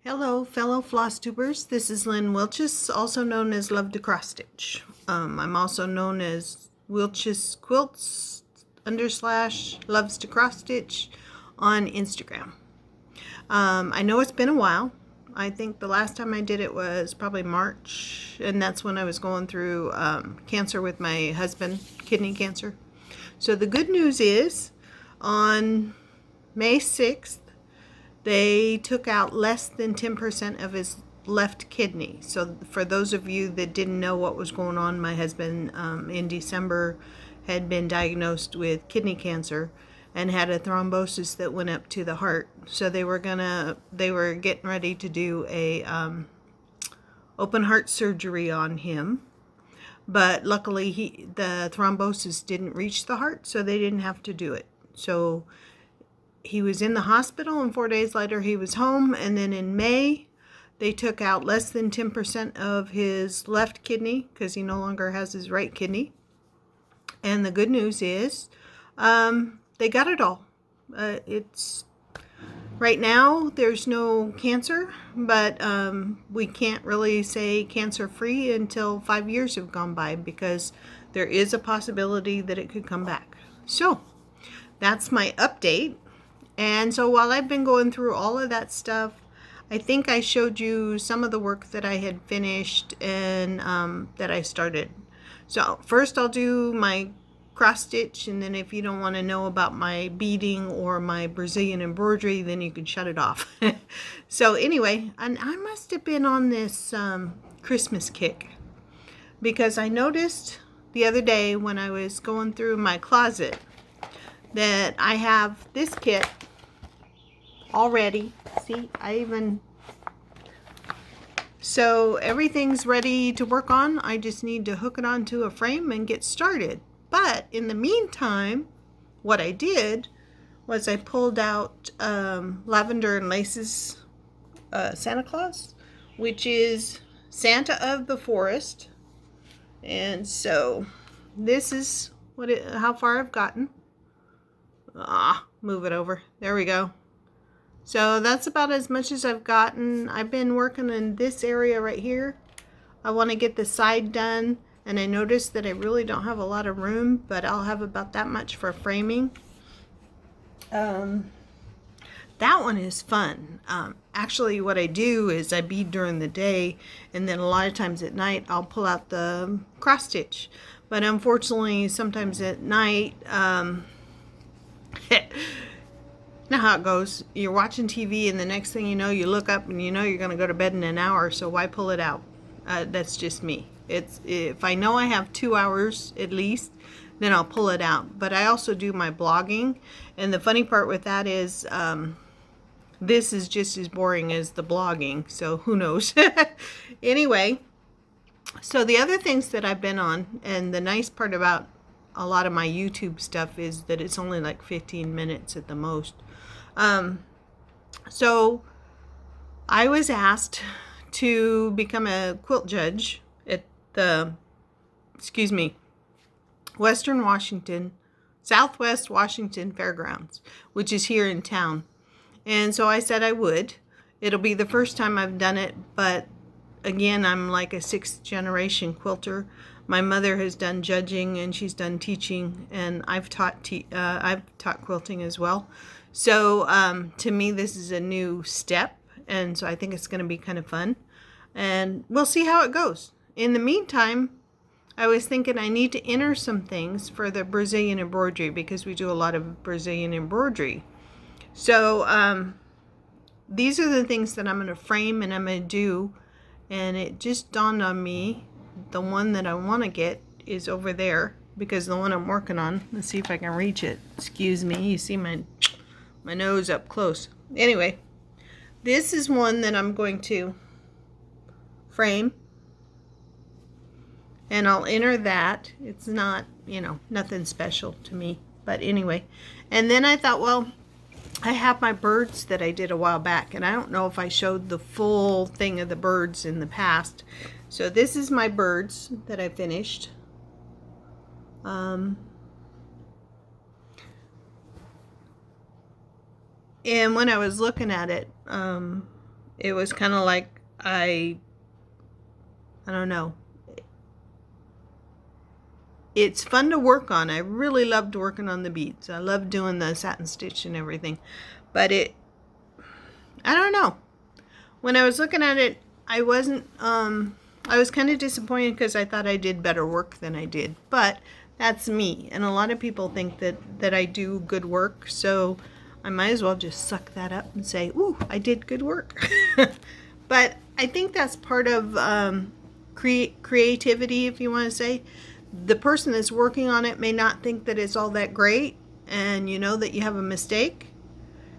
Hello, fellow Flosstubers. This is Lynn Wiltzius, also known as Love to Cross Stitch. I'm also known as Wiltzius Quilts / Loves to Cross Stitch on Instagram. I know it's been a while. I think the last time I did it was probably March, and that's when I was going through cancer with my husband, kidney cancer. So the good news is, on May 6th, they took out less than 10% of his left kidney. So for those of you that didn't know what was going on, my husband in December had been diagnosed with kidney cancer and had a thrombosis that went up to the heart. So they were getting ready to do a open heart surgery on him. But luckily the thrombosis didn't reach the heart, so they didn't have to do it. So he was in the hospital, and 4 days later he was home. And then in May, they took out less than 10% of his left kidney because he no longer has his right kidney. And the good news is they got it all. It's right now there's no cancer, but we can't really say cancer-free until 5 years have gone by, because there is a possibility that it could come back. So that's my update. And so while I've been going through all of that stuff, I think I showed you some of the work that I had finished and that I started. So first I'll do my cross stitch, and then if you don't want to know about my beading or my Brazilian embroidery, then you can shut it off. So anyway, and I must have been on this Christmas kick, because I noticed the other day when I was going through my closet that I have this kit already. See, so everything's ready to work on. I just need to hook it onto a frame and get started. But in the meantime, what I did was I pulled out Lavender and Lace's Santa Claus, which is Santa of the Forest. And so this is how far I've gotten. Move it over. There we go. So that's about as much as I've gotten. I've been working in this area right here. I want to get the side done, and I noticed that I really don't have a lot of room, but I'll have about that much for framing. That one is fun. Actually, what I do is I bead during the day, and then a lot of times at night I'll pull out the cross stitch. But unfortunately, sometimes at night, know how it goes. You're watching TV, and the next thing you know, you look up and you know you're going to go to bed in an hour, so why pull it out? That's just me. If I know I have 2 hours at least, then I'll pull it out. But I also do my blogging, and the funny part with that is this is just as boring as the blogging, so who knows. Anyway, so the other things that I've been on, and the nice part about a lot of my YouTube stuff is that it's only like 15 minutes at the most. So I was asked to become a quilt judge at the, Southwest Washington Fairgrounds, which is here in town. And so I said I would. It'll be the first time I've done it, but again, I'm like a 6th generation quilter. My mother has done judging, and she's done teaching, and I've taught quilting as well. So to me, this is a new step, and so I think it's going to be kind of fun, and we'll see how it goes. In the meantime, I was thinking I need to enter some things for the Brazilian embroidery, because we do a lot of Brazilian embroidery. So these are the things that I'm going to frame and I'm going to do, and it just dawned on me, the one that I want to get is over there, because the one I'm working on, let's see if I can reach it. Excuse me, you see my nose up close. Anyway, this is one that I'm going to frame, and I'll enter that. It's not, nothing special to me, but anyway. And then I thought, well, I have my birds that I did a while back, and I don't know if I showed the full thing of the birds in the past. So this is my birds that I finished. And when I was looking at it, it was kind of like I don't know. It's fun to work on. I really loved working on the beads. I loved doing the satin stitch and everything. But I don't know. When I was looking at it, I wasn't, I was kind of disappointed because I thought I did better work than I did. But that's me. And a lot of people think that I do good work. So I might as well just suck that up and say, ooh, I did good work. But I think that's part of creativity, if you want to say. The person that's working on it may not think that it's all that great, and you know that you have a mistake,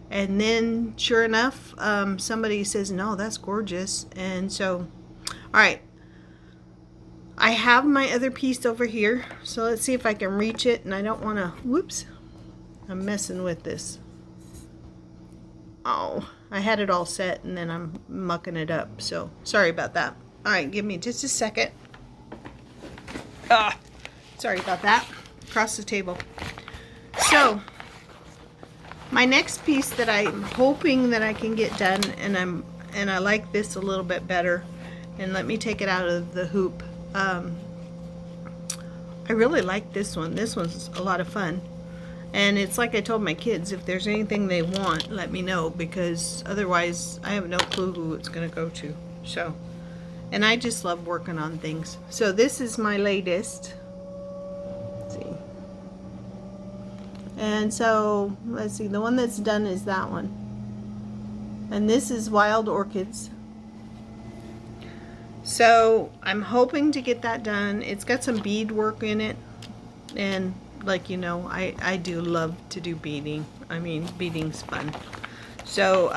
and then sure enough, somebody says, no, that's gorgeous. And so, all right, I have my other piece over here, so let's see if I can reach it. And I don't want to, whoops, I'm messing with this. Oh, I had it all set and then I'm mucking it up, so sorry about that. All right, give me just a second. Sorry about that. Across the table. So, my next piece that I'm hoping that I can get done, and I like this a little bit better. And let me take it out of the hoop. I really like this one. This one's a lot of fun. And it's like I told my kids, if there's anything they want, let me know, because otherwise I have no clue who it's going to go to. So, and I just love working on things. So this is my latest. Let's see. And so, let's see, the one that's done is that one. And this is Wild Orchids. So, I'm hoping to get that done. It's got some bead work in it. And, like, you know, I do love to do beading. I mean, beading's fun. So,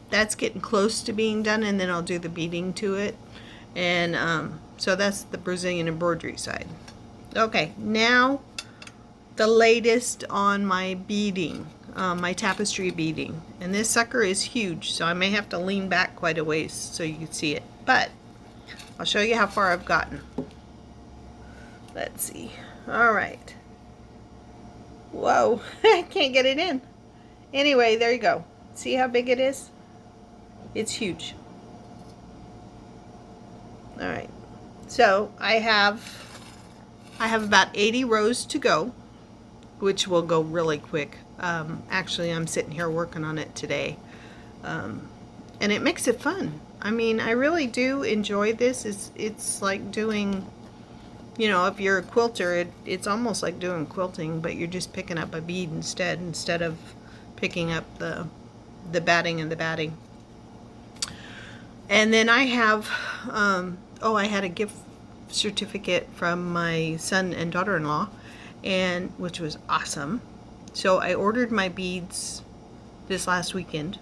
that's getting close to being done, and then I'll do the beading to it. And so that's the Brazilian embroidery side. Okay, now the latest on my beading, my tapestry beading. And this sucker is huge, so I may have to lean back quite a ways so you can see it. But I'll show you how far I've gotten. Let's see. All right. Whoa, I can't get it in. Anyway, there you go. See how big it is? It's huge. All right. So I have about 80 rows to go, which will go really quick. Actually, I'm sitting here working on it today. And it makes it fun. I mean, I really do enjoy this. It's like doing, you know, if you're a quilter, it's almost like doing quilting, but you're just picking up a bead instead of picking up the batting and the batting. And then I have, I had a gift certificate from my son and daughter-in-law, and which was awesome. So I ordered my beads this last weekend,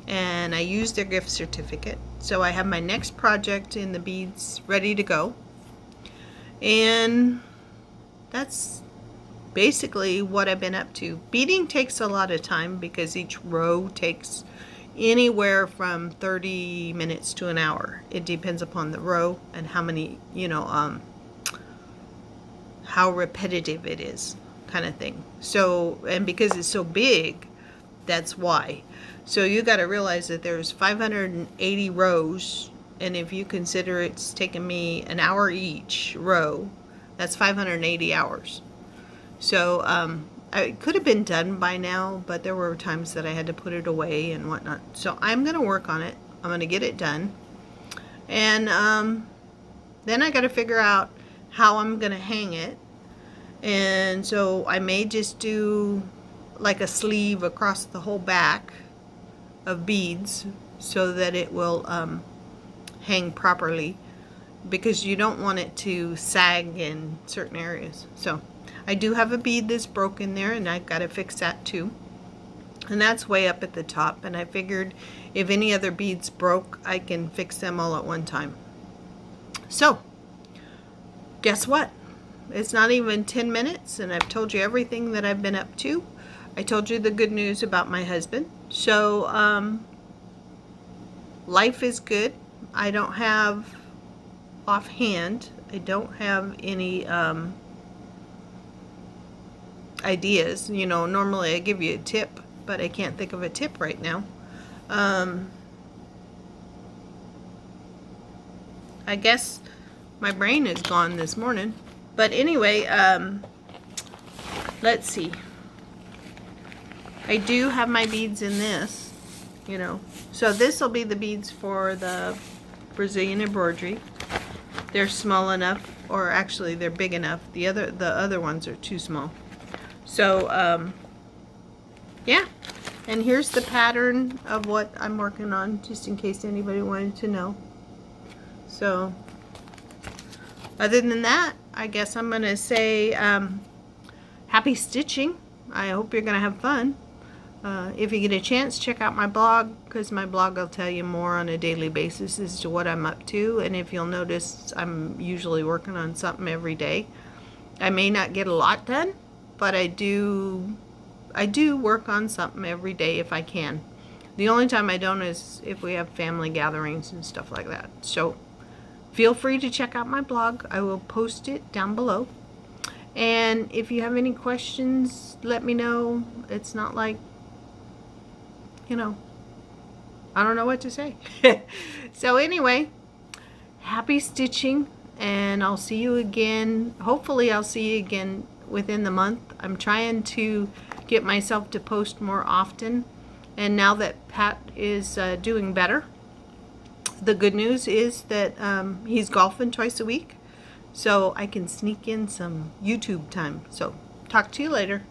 and I used their gift certificate. So I have my next project in the beads ready to go. And that's basically what I've been up to. Beading takes a lot of time because each row takes anywhere from 30 minutes to an hour. It depends upon the row and how many, you know, how repetitive it is, kind of thing. So, and because it's so big, that's why. So you got to realize that there's 580 rows, and if you consider it's taken me an hour each row, that's 580 hours. So it could have been done by now, but there were times that I had to put it away and whatnot. So I'm going to work on it. I'm going to get it done. And then I got to figure out how I'm going to hang it. And so I may just do like a sleeve across the whole back of beads so that it will hang properly, because you don't want it to sag in certain areas. So I do have a bead that's broken there, and I've got to fix that too. And that's way up at the top, and I figured if any other beads broke, I can fix them all at one time. So guess what? It's not even 10 minutes, and I've told you everything that I've been up to. I told you the good news about my husband. So life is good. I don't have, offhand, I don't have any ideas. You know, normally I give you a tip, but I can't think of a tip right now. I guess my brain is gone this morning. But anyway, let's see. I do have my beads in this, you know. So this will be the beads for the Brazilian embroidery. They're small enough, or actually they're big enough. The other ones are too small. So yeah. And here's the pattern of what I'm working on, just in case anybody wanted to know. So other than that, I guess I'm gonna say happy stitching. I hope you're gonna have fun. If you get a chance, check out my blog, because my blog will tell you more on a daily basis as to what I'm up to. And if you'll notice, I'm usually working on something every day. I may not get a lot done, but I do work on something every day if I can. The only time I don't is if we have family gatherings and stuff like that. So feel free to check out my blog. I will post it down below. And if you have any questions, let me know. It's not like, you know, I don't know what to say. So anyway, happy stitching, and I'll see you again. Hopefully I'll see you again within the month. I'm trying to get myself to post more often, and now that Pat is doing better, the good news is that he's golfing twice a week, so I can sneak in some YouTube time. So talk to you later.